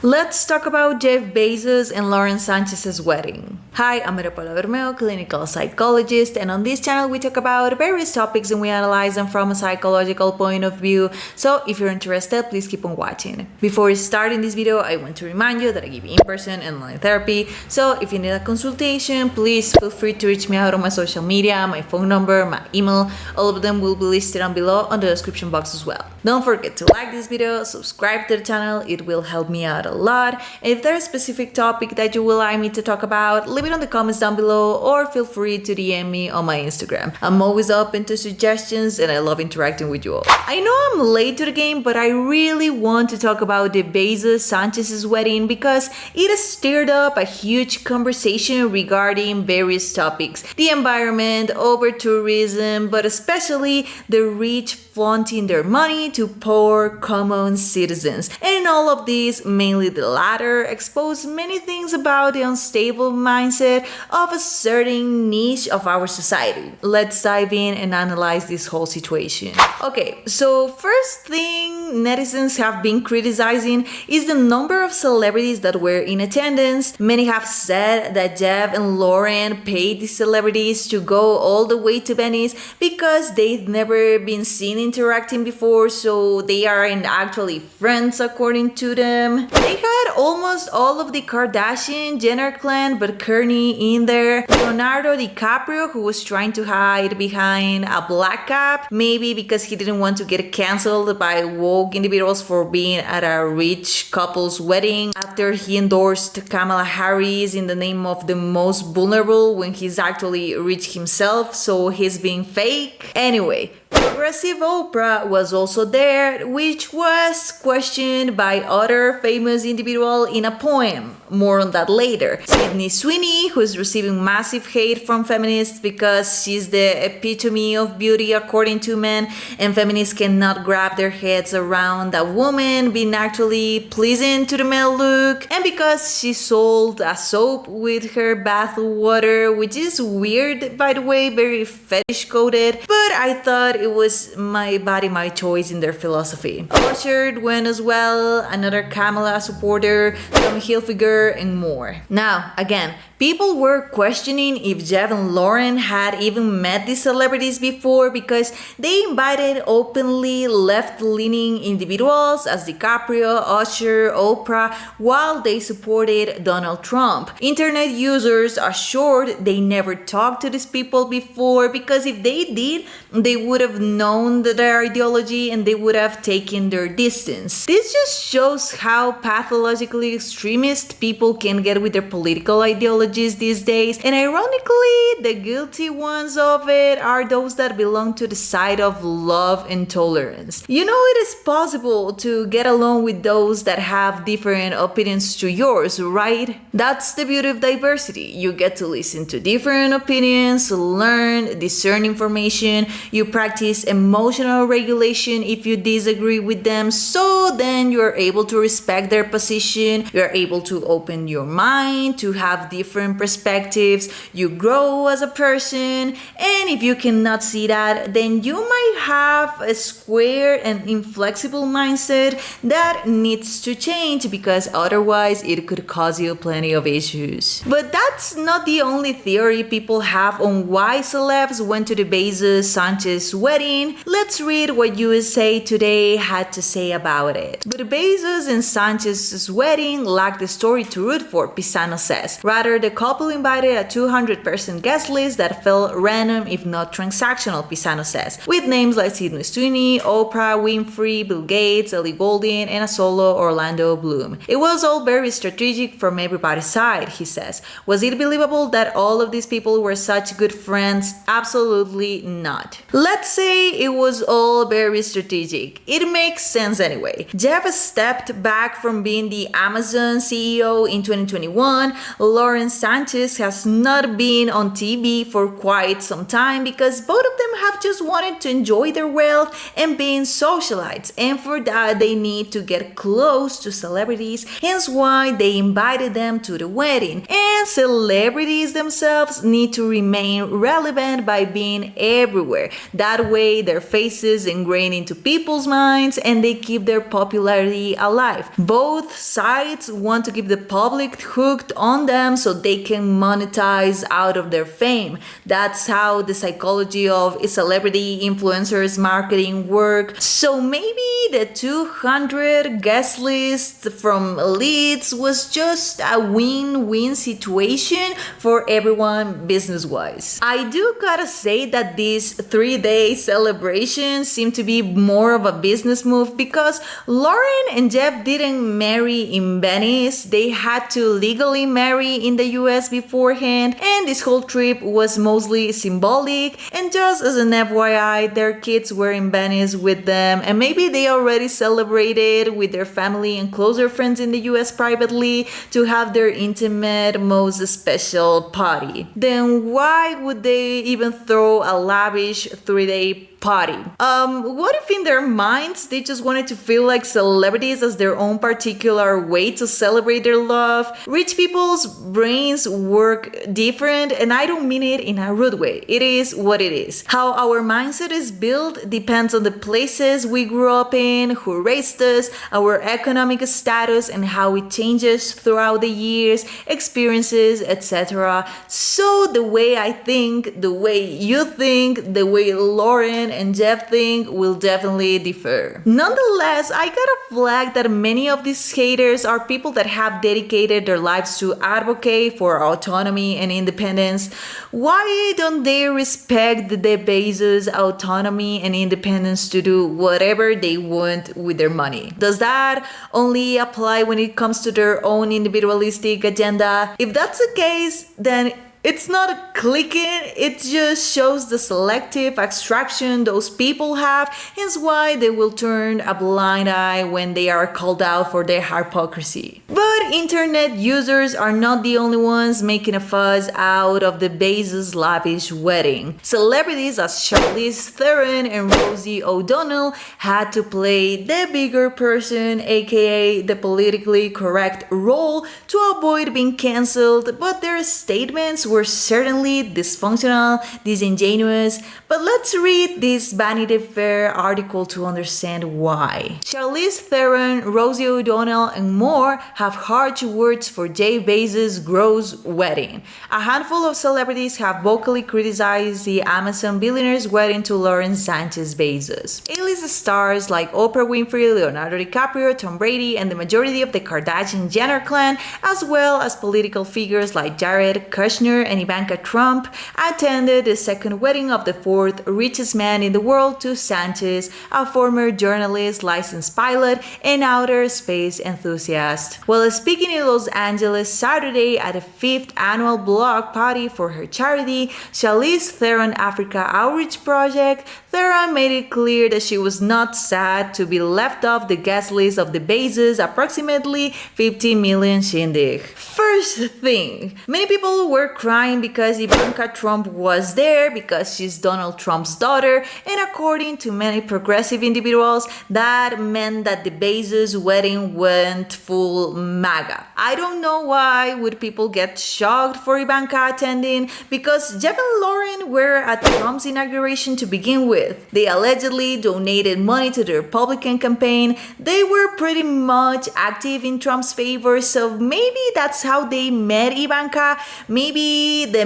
Let's talk about Jeff Bezos and Lauren Sanchez's wedding. Hi, I'm Maria Paula Bermeo, clinical psychologist, and on this channel we talk about various topics and we analyze them from a psychological point of view. So if you're interested, please keep on watching. Before starting this video, I want to remind you that I give in-person and online therapy. So if you need a consultation, please feel free to reach me out on my social media, my phone number, my email. All of them will be listed down below on the description box as well. Don't forget to like this video, subscribe to the channel, it will help me out a lot. And if there's a specific topic that you would like me to talk about, leave it on the comments down below or feel free to DM me on my Instagram. I'm always open to suggestions and I love interacting with you all. I know I'm late to the game, but I really want to talk about the Bezos Sanchez's wedding because it has stirred up a huge conversation regarding various topics. The environment, over tourism, but especially the rich flaunting their money to poor common citizens. And all of these, mainly the latter, expose many things about the unstable mindset of a certain niche of our society. Let's dive in and analyze this whole situation. Okay, so first thing netizens have been criticizing is the number of celebrities that were in attendance. Many have said that Jeff and Lauren paid these celebrities to go all the way to Venice because they've never been seen interacting before, so they aren't actually friends according to them. They had almost all of the Kardashian Jenner clan but Kourtney in there. Leonardo DiCaprio, who was trying to hide behind a black cap, maybe because he didn't want to get canceled by woke individuals for being at a rich couple's wedding after he endorsed Kamala Harris in the name of the most vulnerable when he's actually rich himself, so he's being fake. Anyway, progressive Oprah was also there, which was questioned by other famous individual in a poem. More on that later. Sydney Sweeney, who's receiving massive hate from feminists because she's the epitome of beauty according to men, and feminists cannot grab their heads around a woman being actually pleasing to the male look, and because she sold a soap with her bath water, which is weird, by the way, very fetish coded, but I thought it was my body, my choice in their philosophy. Usher went as well, another Kamala supporter, Tommy Hilfiger, and more. Now, again, people were questioning if Jeff and Lauren had even met these celebrities before because they invited openly left-leaning individuals as DiCaprio, Usher, Oprah, while they supported Donald Trump. Internet users assured they never talked to these people before because if they did, they would have known their ideology and they would have taken their distance. This just shows how pathologically extremist people can get with their political ideologies these days, and ironically, the guilty ones of it are those that belong to the side of love and tolerance. You know, it is possible to get along with those that have different opinions to yours, right? That's the beauty of diversity. You get to listen to different opinions, learn, discern information, you practice emotional regulation if you disagree with them, so then you're able to respect their position, you're able to open your mind, to have different perspectives, you grow as a person, and if you cannot see that, then you might have a square and inflexible mindset that needs to change because otherwise it could cause you plenty of issues. But that's not the only theory people have on why celebs went to the Bezos Sanchez wedding. Let's read what USA Today had to say about it. But Bezos and Sanchez's wedding lacked the story to root for, Pisano says. Rather, the couple invited a 200-person guest list that felt random if not transactional, Pisano says, with names like Sydney Sweeney, Oprah Winfrey, Bill Gates, Ellie Goulding, and a solo Orlando Bloom. It was all very strategic from everybody's side, he says. Was it believable that all of these people were such good friends? Absolutely not. Let's say it was all very strategic. It makes sense anyway. Jeff stepped back from being the Amazon CEO in 2021. Lauren Sánchez has not been on TV for quite some time because both of them have just wanted to enjoy their wealth and being socialites, and for that they need to get close to celebrities, hence why they invited them to the wedding. And And celebrities themselves need to remain relevant by being everywhere. That way their faces ingrained into people's minds and they keep their popularity alive. Both sides want to keep the public hooked on them so they can monetize out of their fame. That's how the psychology of celebrity influencers marketing work. So maybe the 200 guest list from elites was just a win-win situation for everyone business-wise. I do gotta say that these 3-day celebrations seem to be more of a business move because Lauren and Jeff didn't marry in Venice. They had to legally marry in the US beforehand, and this whole trip was mostly symbolic. And just as an FYI, their kids were in Venice with them, and maybe they already celebrated with their family and closer friends in the US privately to have their intimate, most special party. Then why would they even throw a lavish 3-day party? What if in their minds they just wanted to feel like celebrities as their own particular way to celebrate their love? Rich people's brains work different, and I don't mean it in a rude way. It is what it is. How our mindset is built depends on the places we grew up in, who raised us, our economic status, and how it changes throughout the years, experiences, etc. So the way I think, the way you think, the way Lauren and Jeff think will definitely differ. Nonetheless, I gotta flag that many of these haters are people that have dedicated their lives to advocate for autonomy and independence. Why don't they respect the Bezos' autonomy and independence to do whatever they want with their money? Does that only apply when it comes to their own individualistic agenda? If that's the case, then it's not clicking, it just shows the selective extraction those people have, hence why they will turn a blind eye when they are called out for their hypocrisy. But internet users are not the only ones making a fuss out of the Bezos' lavish wedding. Celebrities as Charlize Theron and Rosie O'Donnell had to play the bigger person, aka the politically correct role, to avoid being cancelled, but their statements were certainly dysfunctional, disingenuous, but let's read this Vanity Fair article to understand why. Charlize Theron, Rosie O'Donnell, and more have harsh words for Jeff Bezos' gross wedding. A handful of celebrities have vocally criticized the Amazon billionaire's wedding to Lauren Sánchez Bezos. A-list stars like Oprah Winfrey, Leonardo DiCaprio, Tom Brady, and the majority of the Kardashian-Jenner clan, as well as political figures like Jared Kushner and Ivanka Trump, attended the second wedding of the fourth richest man in the world to Sánchez, a former journalist, licensed pilot, and outer space enthusiast. While speaking in Los Angeles Saturday at the 5th annual block party for her charity, Charlize Theron Africa Outreach Project, Theron made it clear that she was not sad to be left off the guest list of the Bezos' approximately 50 million shindig. First thing, many people were crying because Ivanka Trump was there because she's Donald Trump's daughter, and according to many progressive individuals, that meant that the Bezos' wedding went full MAGA. I don't know why would people get shocked for Ivanka attending, because Jeff and Lauren were at Trump's inauguration to begin with. They allegedly donated money to the Republican campaign. They were pretty much active in Trump's favor, so maybe that's how they met Ivanka. Maybe the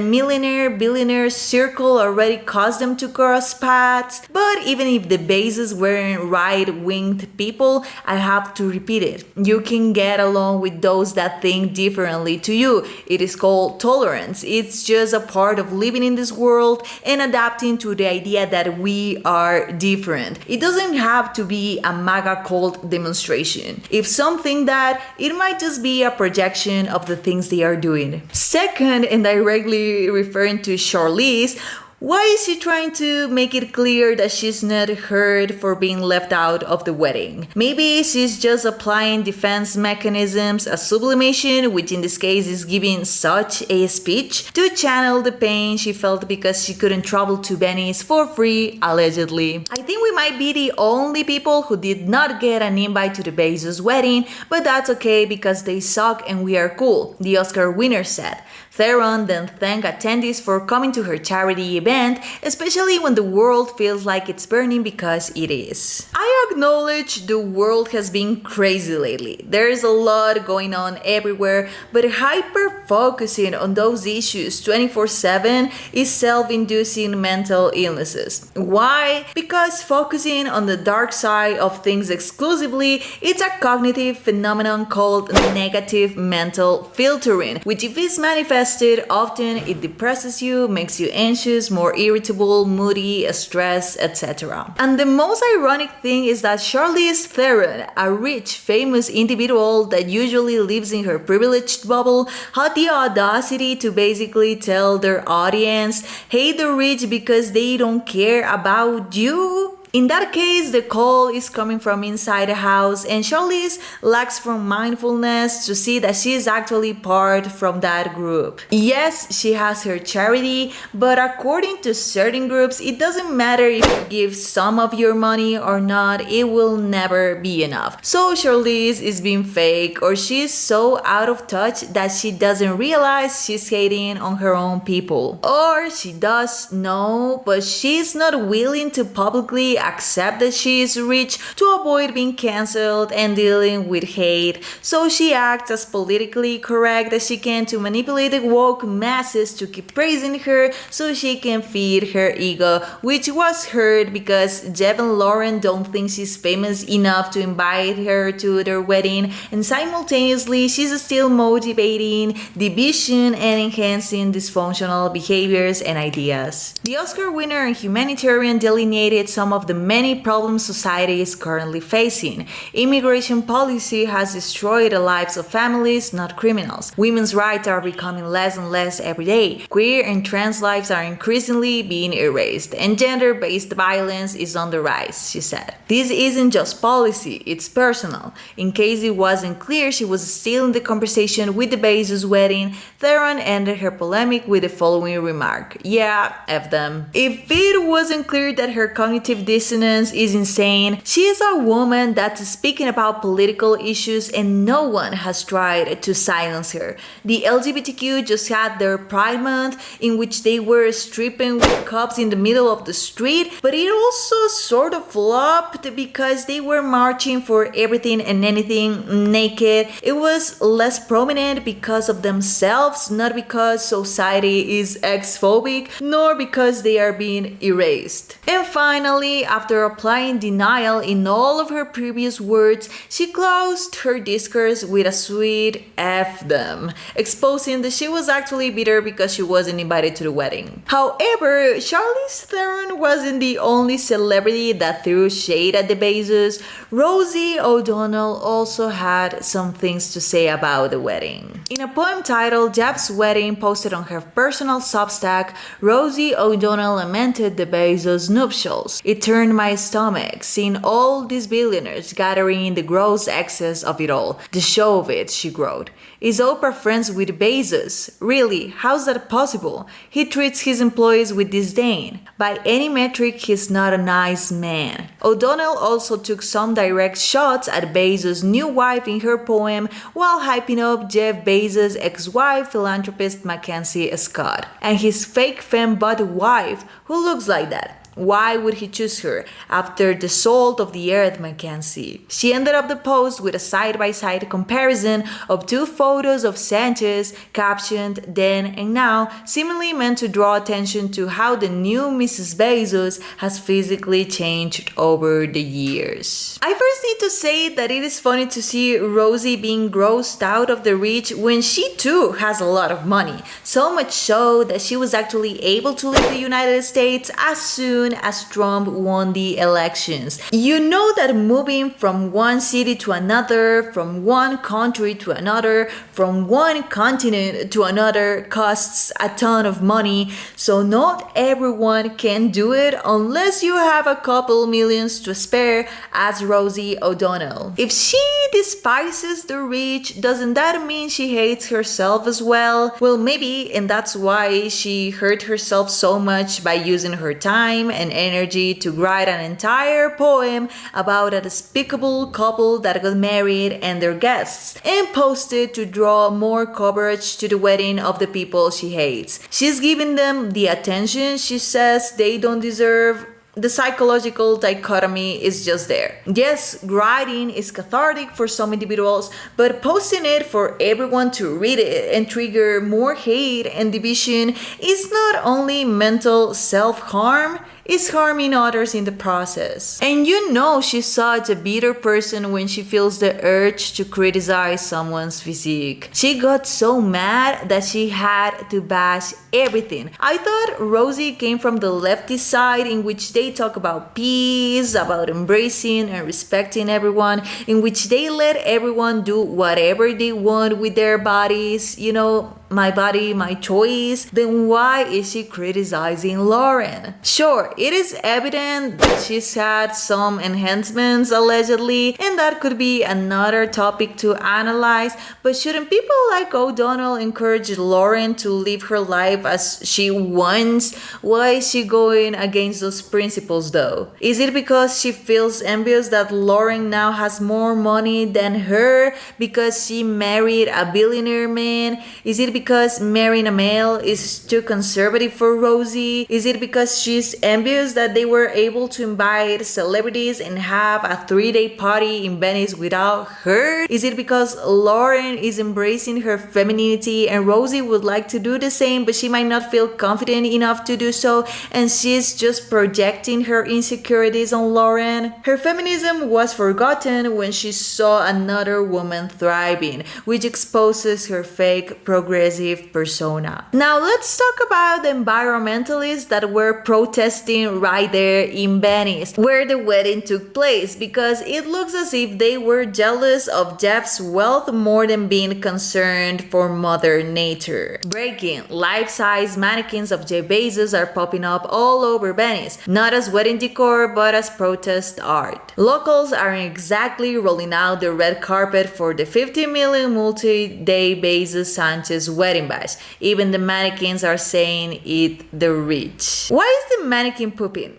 billionaire circle already caused them to cross paths. But even if the Bezos weren't right-winged people, I have to repeat it. You can get along with those that think differently to you. It is called tolerance. It's just a part of living in this world and adapting to the idea that we are different. It doesn't have to be a MAGA cult demonstration. If some think that, it might just be a projection of the things they are doing. Second, and directly referring to Charlize, why is she trying to make it clear that she's not hurt for being left out of the wedding? Maybe she's just applying defense mechanisms, a sublimation, which in this case is giving such a speech, to channel the pain she felt because she couldn't travel to Venice for free, allegedly. I think we might be the only people who did not get an invite to the Bezos wedding, but that's okay because they suck and we are cool, the Oscar winner said. Theron then thanked attendees for coming to her charity event, especially when the world feels like it's burning, because it is. I acknowledge the world has been crazy lately. There's a lot going on everywhere, but hyper-focusing on those issues 24/7 is self-inducing mental illnesses. Why? Because focusing on the dark side of things exclusively, it's a cognitive phenomenon called negative mental filtering, which if it's manifested often, it depresses you, makes you anxious, more irritable, moody, stressed, etc. And the most ironic thing is that Charlize Theron, a rich, famous individual that usually lives in her privileged bubble, had the audacity to basically tell their audience, hate the rich because they don't care about you. In that case, the call is coming from inside the house, and Charlize lacks from mindfulness to see that she is actually part from that group. Yes, she has her charity, but according to certain groups, it doesn't matter if you give some of your money or not, it will never be enough. So Charlize is being fake, or she's so out of touch that she doesn't realize she's hating on her own people. Or she does know, but she's not willing to publicly accept that she is rich to avoid being cancelled and dealing with hate, so she acts as politically correct as she can to manipulate the woke masses to keep praising her so she can feed her ego, which was hurt because Jeff and Lauren don't think she's famous enough to invite her to their wedding, and simultaneously she's still motivating division and enhancing dysfunctional behaviors and ideas. The Oscar winner and humanitarian delineated some of the many problems society is currently facing. Immigration policy has destroyed the lives of families, not criminals. Women's rights are becoming less and less every day. Queer and trans lives are increasingly being erased, and gender-based violence is on the rise, she said. This isn't just policy, it's personal. In case it wasn't clear, she was still in the conversation with the Bezos wedding. Theron ended her polemic with the following remark: yeah, F them. If it wasn't clear that her cognitive dissonance is insane, she is a woman that's speaking about political issues and no one has tried to silence her. The LGBTQ just had their Pride Month, in which they were stripping with cops in the middle of the street, but it also sort of flopped because they were marching for everything and anything naked. It was less prominent because of themselves, not because society is ex-phobic, nor because they are being erased. And finally, after applying denial in all of her previous words, she closed her discourse with a sweet F them, exposing that she was actually bitter because she wasn't invited to the wedding. However, Charlize Theron wasn't the only celebrity that threw shade at the Bezos. Rosie O'Donnell also had some things to say about the wedding. In a poem titled Jeff's Wedding, posted on her personal Substack, Rosie O'Donnell lamented the Bezos nuptials. It turned my stomach, seeing all these billionaires gathering in the gross excess of it all. The show of it, she wrote. Is Oprah friends with Bezos? Really, how's that possible? He treats his employees with disdain. By any metric, he's not a nice man. O'Donnell also took some direct shots at Bezos' new wife in her poem, while hyping up Jeff Bezos' ex-wife, philanthropist Mackenzie Scott, and his fake femme-butt wife, who looks like that. Why would he choose her after the salt of the earth, Mackenzie? She ended up the post with a side-by-side comparison of two photos of Sánchez, captioned then and now, seemingly meant to draw attention to how the new Mrs. Bezos has physically changed over the years. I first need to say that it is funny to see Rosie being grossed out of the rich when she too has a lot of money, so much so that she was actually able to leave the United States as soon as Trump won the elections. You know that moving from one city to another, from one country to another, from one continent to another costs a ton of money, so not everyone can do it unless you have a couple millions to spare, as Rosie O'Donnell. If she despises the rich, doesn't that mean she hates herself as well? Well, maybe, and that's why she hurt herself so much by using her time and energy to write an entire poem about a despicable couple that got married and their guests, and posted to draw more coverage to the wedding of the people she hates. She's giving them the attention she says they don't deserve. The psychological dichotomy is just there. Yes, writing is cathartic for some individuals, but posting it for everyone to read it and trigger more hate and division is not only mental self-harm, is harming others in the process. And you know she's such a bitter person when she feels the urge to criticize someone's physique. She got so mad that she had to bash everything. I thought Rosie came from the leftist side, in which they talk about peace, about embracing and respecting everyone, in which they let everyone do whatever they want with their bodies, you know, my body, my choice. Then why is she criticizing Lauren? Sure, it is evident that she's had some enhancements allegedly, and that could be another topic to analyze, but shouldn't people like O'Donnell encourage Lauren to live her life as she wants? Why is she going against those principles though? Is it because she feels envious that Lauren now has more money than her because she married a billionaire man? Is it because marrying a male is too conservative for Rosie? Is it because she's envious that they were able to invite celebrities and have a 3-day party in Venice without her? Is it because Lauren is embracing her femininity and Rosie would like to do the same, but she might not feel confident enough to do so, and she's just projecting her insecurities on Lauren? Her feminism was forgotten when she saw another woman thriving, which exposes her fake progressive persona. Now let's talk about the environmentalists that were protesting right there in Venice, where the wedding took place, because it looks as if they were jealous of Jeff's wealth more than being concerned for Mother Nature. Breaking: life-size mannequins of Jeff Bezos are popping up all over Venice, not as wedding decor but as protest art. Locals aren't exactly rolling out the red carpet for the 50 million multi-day Bezos Sánchez wedding bash. Even the mannequins are saying it the rich. Why is the mannequin pooping?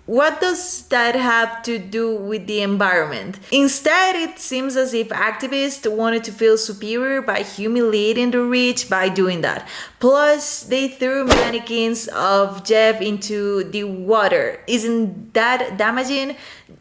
What does that have to do with the environment? Instead, it seems as if activists wanted to feel superior by humiliating the rich by doing that. Plus, they threw mannequins of Jeff into the water. Isn't that damaging?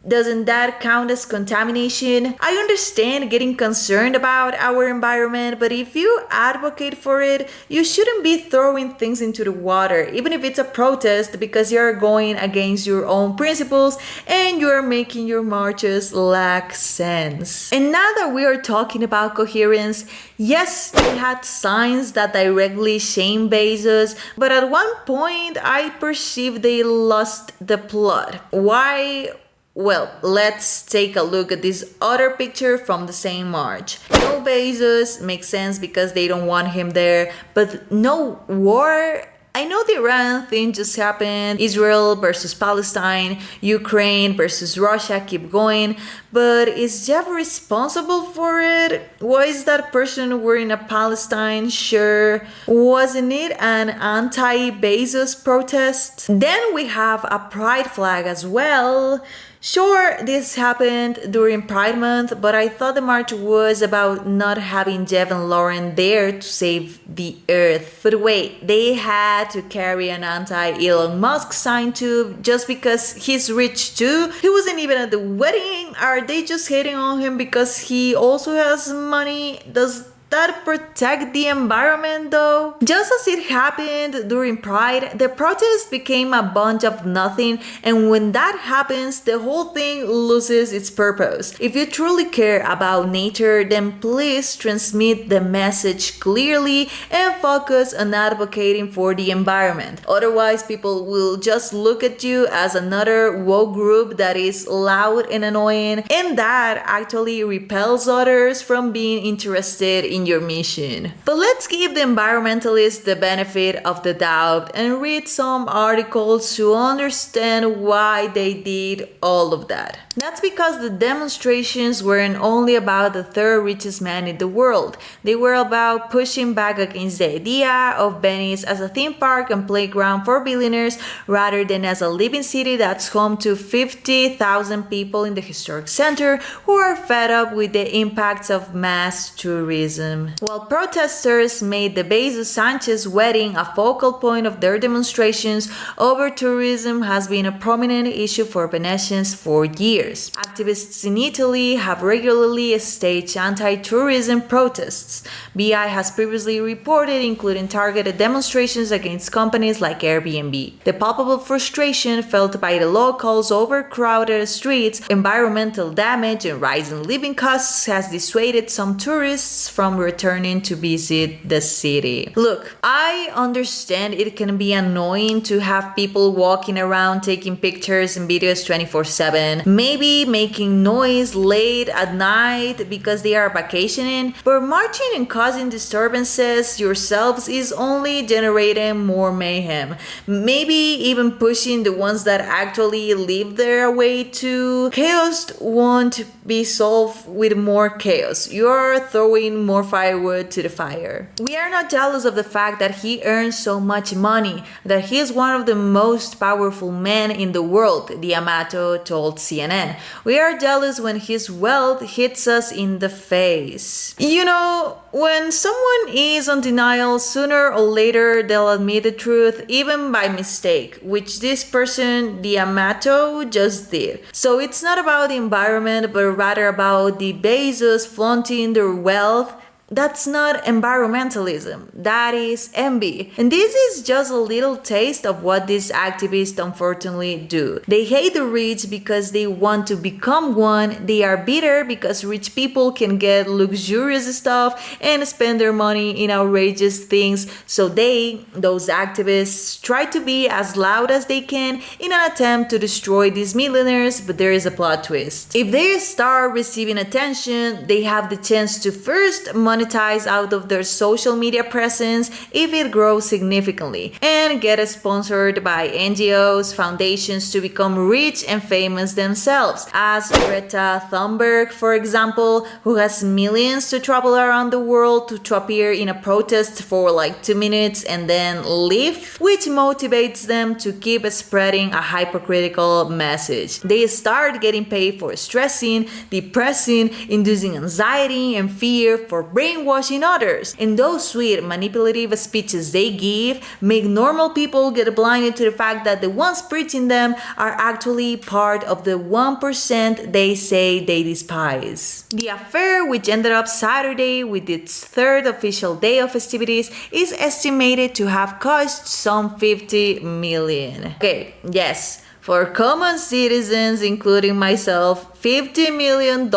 Doesn't that count as contamination? I understand getting concerned about our environment, but if you advocate for it, you shouldn't be throwing things into the water, even if it's a protest, because you're going against your own principles and you're making your marches lack sense. And now that we are talking about coherence, yes, they had signs that directly shame Bezos, but at one point I perceived they lost the plot. Why? Well, let's take a look at this other picture from the same march. No Bezos makes sense because they don't want him there, but no war. I know the Iran thing just happened, Israel versus Palestine, Ukraine versus Russia keep going, but is Jeff responsible for it? Why is that person wearing a Palestine shirt? Wasn't it an anti-Bezos protest? Then we have a pride flag as well. Sure, this happened during Pride Month, but I thought the march was about not having Jeff and Lauren there to save the earth. But wait, they had to carry an anti-Elon Musk sign too, just because he's rich too? He wasn't even at the wedding. Are they just hating on him because he also has money? Does that protect the environment though? Just as it happened during Pride, the protest became a bunch of nothing, and when that happens, the whole thing loses its purpose. If you truly care about nature, then please transmit the message clearly and focus on advocating for the environment. Otherwise, people will just look at you as another woke group that is loud and annoying, and that actually repels others from being interested in in your mission. But let's give the environmentalists the benefit of the doubt and read some articles to understand why they did all of that. That's because the demonstrations weren't only about the third richest man in the world. They were about pushing back against the idea of Venice as a theme park and playground for billionaires rather than as a living city that's home to 50,000 people in the historic center who are fed up with the impacts of mass tourism. While protesters made the Bezos Sánchez wedding a focal point of their demonstrations, over-tourism has been a prominent issue for Venetians for years. Activists in Italy have regularly staged anti-tourism protests. BI has previously reported including targeted demonstrations against companies like Airbnb. The palpable frustration felt by the locals over crowded streets, environmental damage, and rising living costs has dissuaded some tourists from returning to visit the city. Look, I understand it can be annoying to have people walking around taking pictures and videos 24/7. Maybe making noise late at night because they are vacationing, but marching and causing disturbances yourselves is only generating more mayhem. Maybe even pushing the ones that actually live there away too. Chaos won't be solved with more chaos. You're throwing more firewood to the fire. We are not jealous of the fact that he earns so much money, that he is one of the most powerful men in the world, D'Amato told CNN. We are jealous when his wealth hits us in the face. You know, when someone is on denial, sooner or later they'll admit the truth, even by mistake, which this person, D'Amato, just did. So it's not about the environment, but rather about the Bezos flaunting their wealth. That's not environmentalism, that is envy. And this is just a little taste of what these activists unfortunately do. They hate the rich because they want to become one. They are bitter because rich people can get luxurious stuff and spend their money in outrageous things. So those activists, try to be as loud as they can in an attempt to destroy these millionaires, but there is a plot twist. If they start receiving attention, they have the chance to first monetize out of their social media presence if it grows significantly and get sponsored by NGOs, foundations to become rich and famous themselves, as Greta Thunberg, for example, who has millions to travel around the world to appear in a protest for like 2 minutes and then leave, which motivates them to keep spreading a hypocritical message. They start getting paid for stressing, depressing, inducing anxiety and fear, for brainwashing others. And those sweet manipulative speeches they give make normal people get blinded to the fact that the ones preaching them are actually part of the 1% they say they despise. The affair, which ended up Saturday with its third official day of festivities, is estimated to have cost some 50 million. Okay, yes, for common citizens, including myself, $50 million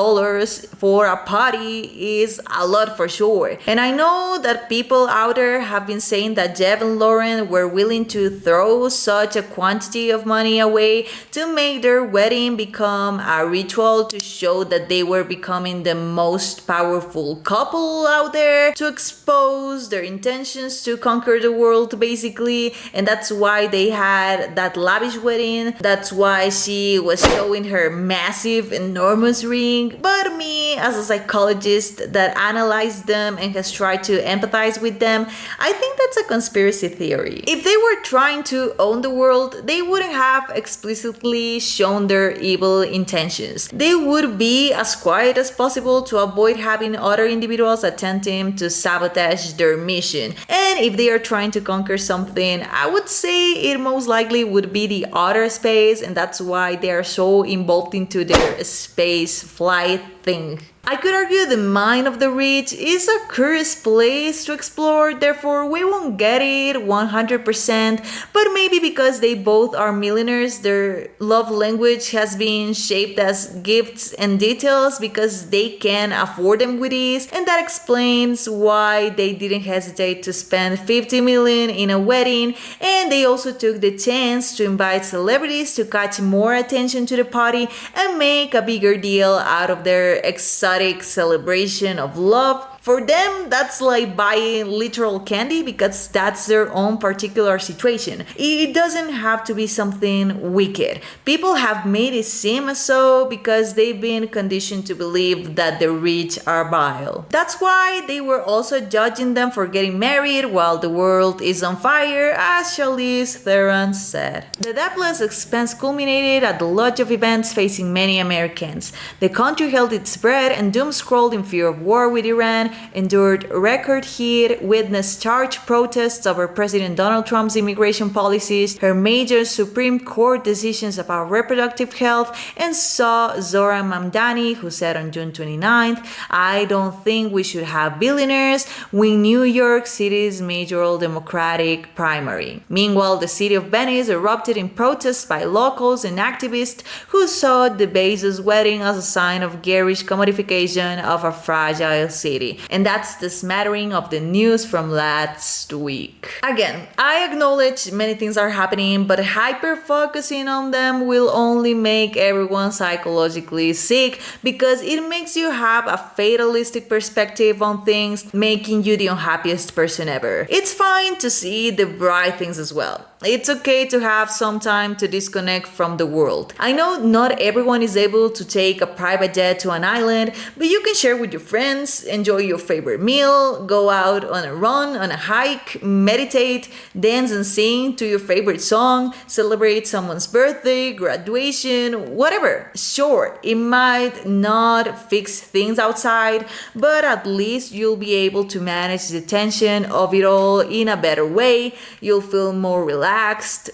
for a party is a lot for sure. And I know that people out there have been saying that Jeff and Lauren were willing to throw such a quantity of money away to make their wedding become a ritual to show that they were becoming the most powerful couple out there, to expose their intentions to conquer the world basically. And that's why they had that lavish wedding. That's why she was showing her massive enormous ring. But me, as a psychologist that analyzed them and has tried to empathize with them, I think that's a conspiracy theory. If they were trying to own the world, they wouldn't have explicitly shown their evil intentions. They would be as quiet as possible to avoid having other individuals attempting to sabotage their mission. And if they are trying to conquer something, I would say it most likely would be the outer space, and that's why they are so involved into their space flight thing. I could argue the mind of the rich is a curious place to explore, therefore we won't get it 100%, but maybe because they both are millionaires, their love language has been shaped as gifts and details because they can afford them with ease, and that explains why they didn't hesitate to spend 50 million in a wedding, and they also took the chance to invite celebrities to catch more attention to the party and make a bigger deal out of their exotic celebration of love. For them, that's like buying literal candy because that's their own particular situation. It doesn't have to be something wicked. People have made it seem so because they've been conditioned to believe that the rich are vile. That's why they were also judging them for getting married while the world is on fire, as Charlize Theron said. The deathless expense culminated at the lodge of events facing many Americans. The country held its breath and doom-scrolled in fear of war with Iran, endured record heat, witnessed charged protests over President Donald Trump's immigration policies, her major Supreme Court decisions about reproductive health, and saw Zohran Mamdani, who said on June 29th, "I don't think we should have billionaires," win New York City's mayoral Democratic primary. Meanwhile, the city of Venice erupted in protests by locals and activists who saw the Bezos wedding as a sign of garish commodification of a fragile city. And that's the smattering of the news from last week. Again, I acknowledge many things are happening, but hyper-focusing on them will only make everyone psychologically sick because it makes you have a fatalistic perspective on things, making you the unhappiest person ever. It's fine to see the bright things as well. It's okay to have some time to disconnect from the world. I know not everyone is able to take a private jet to an island, but you can share with your friends, enjoy your favorite meal, go out on a run, on a hike, meditate, dance and sing to your favorite song, celebrate someone's birthday, graduation, whatever. Sure, it might not fix things outside, but at least you'll be able to manage the tension of it all in a better way. You'll feel more relaxed,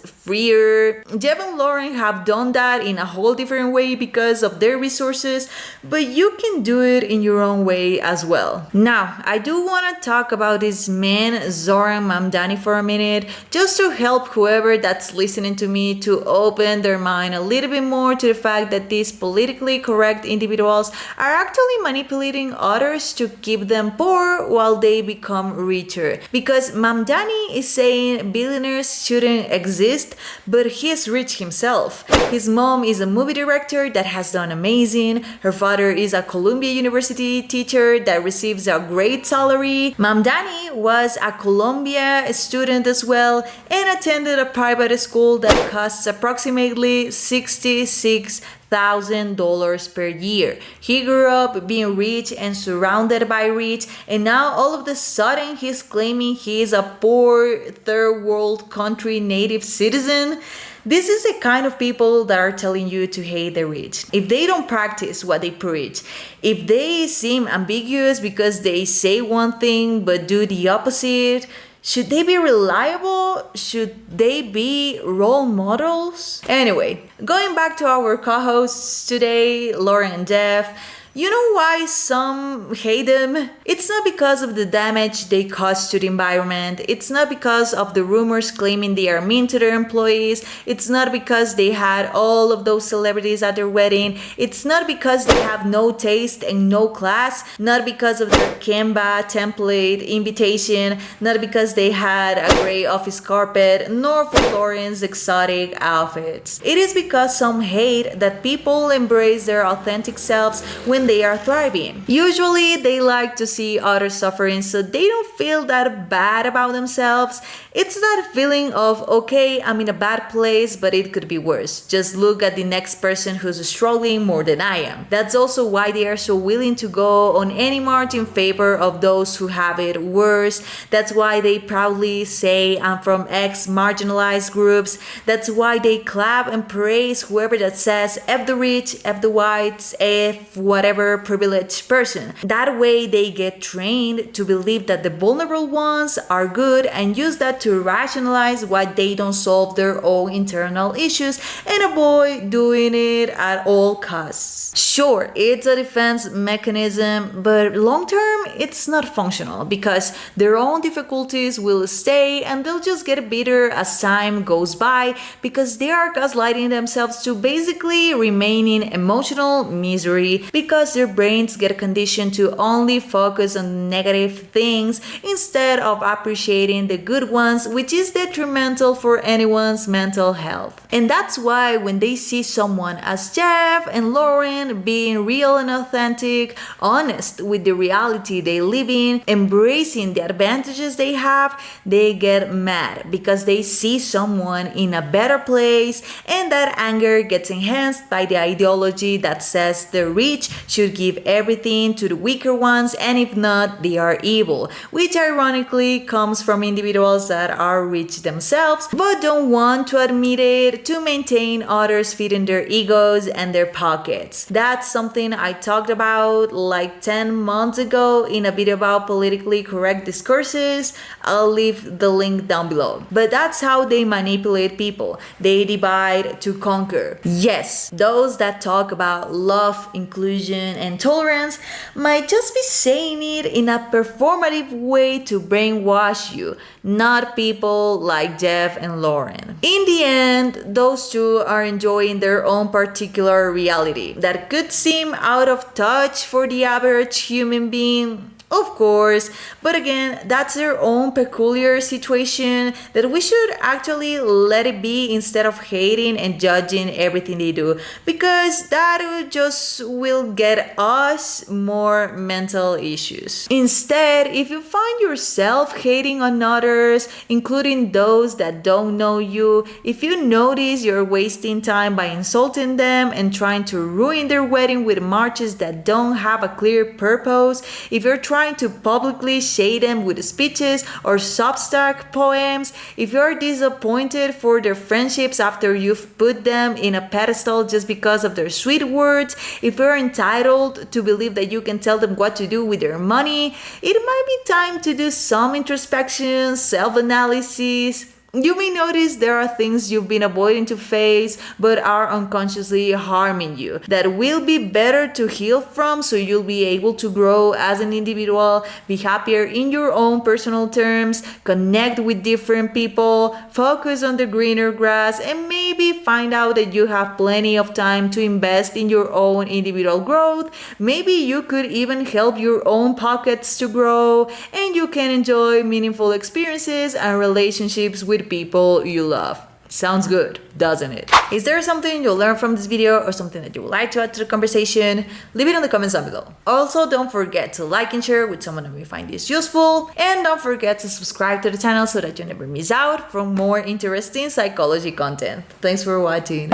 freer. Jeff and Lauren have done that in a whole different way because of their resources, but you can do it in your own way as well. Now, I do want to talk about this man, Zohran Mamdani, for a minute, just to help whoever that's listening to me to open their mind a little bit more to the fact that these politically correct individuals are actually manipulating others to keep them poor while they become richer. Because Mamdani is saying billionaires shouldn't exist, but he's rich himself. His mom is a movie director that has done amazing. Her father is a Columbia University teacher that receives a great salary. Mamdani was a Columbia student as well and attended a private school that costs approximately $66,000 per year. He grew up being rich and surrounded by rich, and now all of a sudden he's claiming he's a poor third world country native citizen. This is the kind of people that are telling you to hate the rich. If they don't practice what they preach, if they seem ambiguous because they say one thing but do the opposite, should they be reliable? Should they be role models? Anyway, going back to our co-hosts today, Lauren and Jeff, you know why some hate them? It's not because of the damage they cause to the environment. It's not because of the rumors claiming they are mean to their employees. It's not because they had all of those celebrities at their wedding. It's not because they have no taste and no class. Not because of their Canva template invitation. Not because they had a gray office carpet, nor for Lauren's exotic outfits. It is because some hate that people embrace their authentic selves when they are thriving. Usually they like to see others suffering so they don't feel that bad about themselves. It's that feeling of, okay, I'm in a bad place, but it could be worse. Just look at the next person who's struggling more than I am. That's also why they are so willing to go on any march in favor of those who have it worse. That's why they proudly say, I'm from X marginalized groups. That's why they clap and praise whoever that says F the rich, F the whites, F whatever privileged person. That way they get trained to believe that the vulnerable ones are good and use that to rationalize why they don't solve their own internal issues and avoid doing it at all costs. Sure, it's a defense mechanism, but long term it's not functional because their own difficulties will stay and they'll just get bitter as time goes by because they are gaslighting themselves to basically remain in emotional misery because because their brains get conditioned to only focus on negative things instead of appreciating the good ones, which is detrimental for anyone's mental health. And that's why when they see someone as Jeff and Lauren being real and authentic, honest with the reality they live in, embracing the advantages they have, they get mad because they see someone in a better place, and that anger gets enhanced by the ideology that says the rich should give everything to the weaker ones, and if not, they are evil, which ironically comes from individuals that are rich themselves but don't want to admit it to maintain others feeding their egos and their pockets. That's something I talked about like 10 months ago in a video about politically correct discourses. I'll leave the link down below. But that's how they manipulate people. They divide to conquer. Yes, those that talk about love, inclusion, and tolerance might just be saying it in a performative way to brainwash you, not people like Jeff and Lauren. In the end, those two are enjoying their own particular reality that could seem out of touch for the average human being. Of course, but again, that's their own peculiar situation that we should actually let it be instead of hating and judging everything they do, because that just will get us more mental issues. Instead, if you find yourself hating on others, including those that don't know you, if you notice you're wasting time by insulting them and trying to ruin their wedding with marches that don't have a clear purpose, if you're trying to publicly shade them with speeches or Substack poems, if you're disappointed for their friendships after you've put them in a pedestal just because of their sweet words, if you're entitled to believe that you can tell them what to do with their money, it might be time to do some introspection, self-analysis. You may notice there are things you've been avoiding to face but are unconsciously harming you that will be better to heal from, so you'll be able to grow as an individual, be happier in your own personal terms, connect with different people, focus on the greener grass, and maybe find out that you have plenty of time to invest in your own individual growth. Maybe you could even help your own pockets to grow, and you can enjoy meaningful experiences and relationships with people you love. Sounds good, doesn't it? Is there something you'll learn from this video or something that you would like to add to the conversation? Leave it in the comments down below. Also, don't forget to like and share with someone that may find this useful, and don't forget to subscribe to the channel so that you never miss out from more interesting psychology content. Thanks for watching.